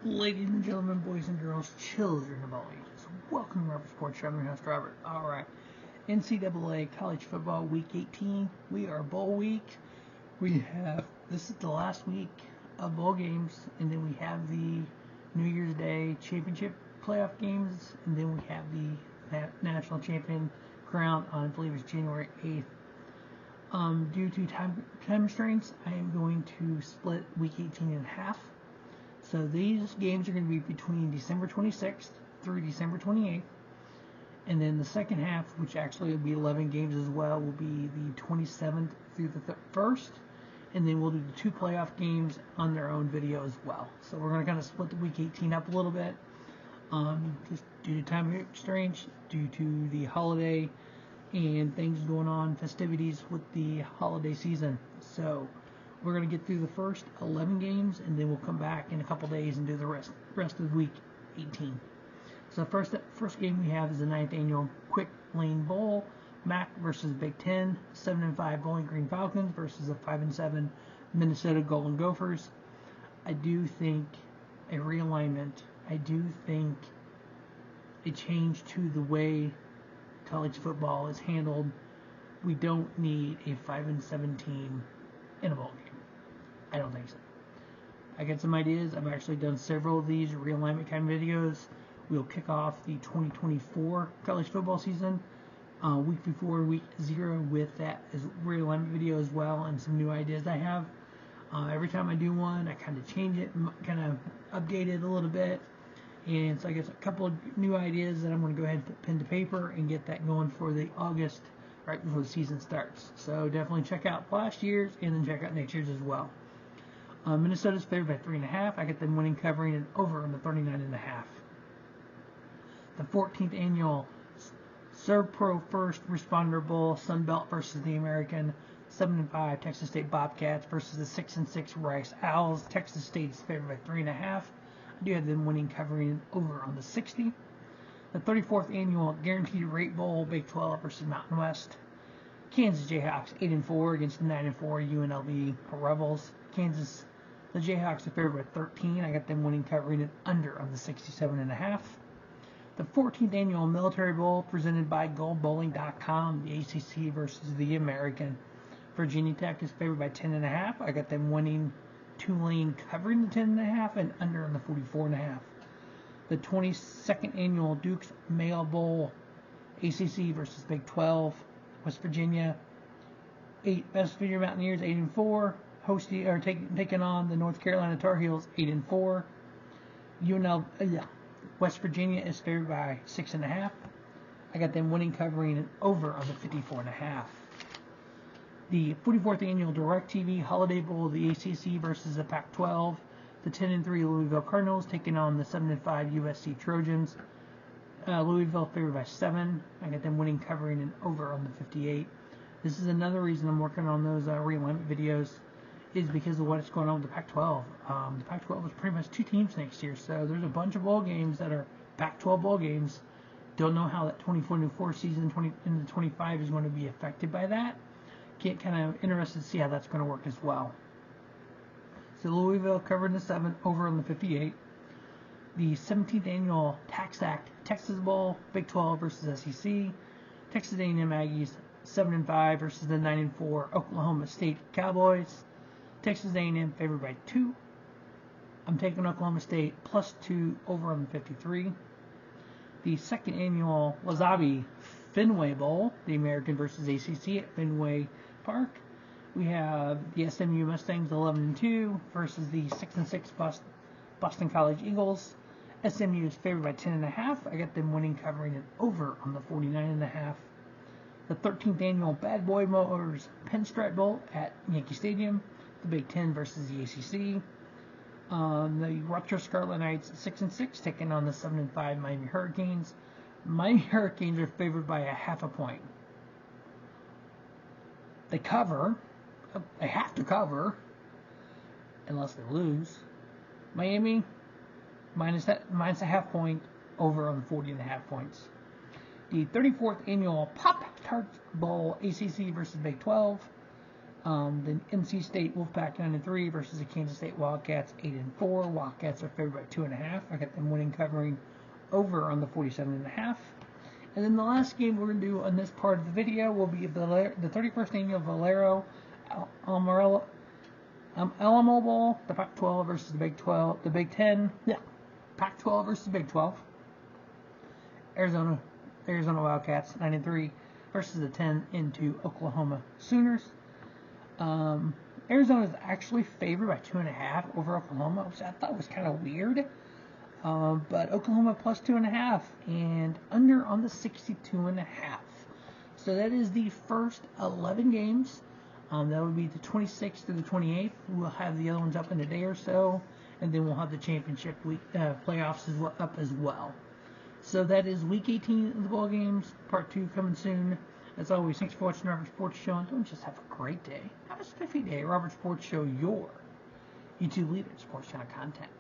Ladies and gentlemen, boys and girls, children of all ages, welcome to Robert Sports Show. I'm your host, Robert. Alright, NCAA College Football Week 18. We are bowl week. This is the last week of bowl games, and then we have the New Year's Day championship playoff games, and then we have the national champion crown on, I believe it's January 8th. Due to time constraints, I am going to split Week 18 in half. So these games are going to be between December 26th through December 28th. And then the second half, which actually will be 11 games as well, will be the 27th through the 1st. And then we'll do the two playoff games on their own video as well. So we're going to kind of split the Week 18 up a little bit. Just due to time constraints, due to the holiday and things going on, festivities with the holiday season. So we're going to get through the first 11 games, and then we'll come back in a couple days and do the rest of Week 18. So the first game we have is the 9th annual Quick Lane Bowl, MAC versus Big Ten, 7-5 Bowling Green Falcons versus the 5-7 Minnesota Golden Gophers. I do think a realignment. I do think a change to the way college football is handled. We don't need a 5-7 team in a bowl game. I don't think so. I got some ideas. I've actually done several of these realignment kind of videos. We'll kick off the 2024 college football season week before week 0 with that as realignment video as well, and some new ideas I have. Every time I do one, I kind of change it, kind of update it a little bit. And so I guess a couple of new ideas that I'm going to go ahead and put pen to paper and get that going for the August, right before the season starts. So definitely check out last year's and then check out next year's as well. Minnesota's favored by 3.5. I get them winning, covering it over on the 39.5. The 14th annual Serve Pro First Responder Bowl, Sun Belt versus the American, 7-5 Texas State Bobcats versus the 6-6 Rice Owls. Texas State is favored by 3.5. I do have them winning, covering it over on the 60. The 34th annual Guaranteed Rate Bowl, Big 12 versus Mountain West. Kansas Jayhawks 8-4 against the 9-4 UNLV Rebels. Kansas, the Jayhawks are favored by 13. I got them winning, covering it under on the 67.5. The 14th annual Military Bowl presented by GoldBowling.com. The ACC versus the American. Virginia Tech is favored by 10.5. I got them winning, Tulane covering the 10.5 and under on the 44.5. The 22nd annual Duke's Mayo Bowl, ACC versus Big 12, West Virginia. West Virginia Mountaineers 8-4, taking on the North Carolina Tar Heels 8-4. West Virginia is favored by 6.5. I got them winning, covering it over on the 54.5. The 44th annual DirecTV Holiday Bowl, the ACC versus the Pac-12. The 10-3 Louisville Cardinals taking on the 7-5 USC Trojans. Louisville favored by 7. I got them winning, covering and over on the 58. This is another reason I'm working on those realignment videos, is because of what's going on with the Pac-12. The Pac-12 is pretty much two teams next year, so there's a bunch of bowl games that are Pac-12 bowl games. Don't know how that 24-24 season into 25 is going to be affected by that. Kind of interested to see how that's going to work as well. So Louisville covering the 7, over on the 58. The 17th annual Tax Act Texas Bowl, Big 12 versus SEC. Texas A&M Aggies 7-5 versus the 9-4 Oklahoma State Cowboys. Texas A&M favored by 2. I'm taking Oklahoma State +2 over on the 53. The second annual Wasabi Fenway Bowl, the American versus ACC at Fenway Park. We have the SMU Mustangs 11-2 versus the 6-6 Boston College Eagles. SMU is favored by 10.5. I got them winning, covering it over on the 49.5. The 13th annual Bad Boy Motors Pinstripe Bowl at Yankee Stadium. The Big Ten versus the ACC. The Rutgers Scarlet Knights 6-6 taking on the 7-5 Miami Hurricanes. Miami Hurricanes are favored by 0.5 point. They cover. They have to cover, unless they lose. Miami minus 0.5 point, over on 40.5 points. The 34th annual Pop Tarts Bowl, ACC versus Big 12. Then NC State Wolfpack 9-3 versus the Kansas State Wildcats 8-4. Wildcats are favored by 2.5. I got them winning, covering over on the 47.5. And then the last game we're going to do on this part of the video will be the 31st annual Valero Alamo Bowl, the Pac-12 versus the Big 12, the Big 10. Yeah, Pac-12 versus the Big 12. Arizona Wildcats 9-3 versus the 10-2 Oklahoma Sooners. Arizona is actually favored by 2.5 over Oklahoma, which I thought was kind of weird. But Oklahoma plus 2.5 and under on the 62.5. So that is the first 11 games. That would be the 26th to the 28th. We'll have the other ones up in a day or so, and then we'll have the championship week playoffs up as well. So that is Week 18 of the bowl games. Part 2 coming soon. As always, thanks for watching the Robert Sports Show. And don't just have a great day. Have a spiffy day. Robert Sports Show, your YouTube leader in sports channel content.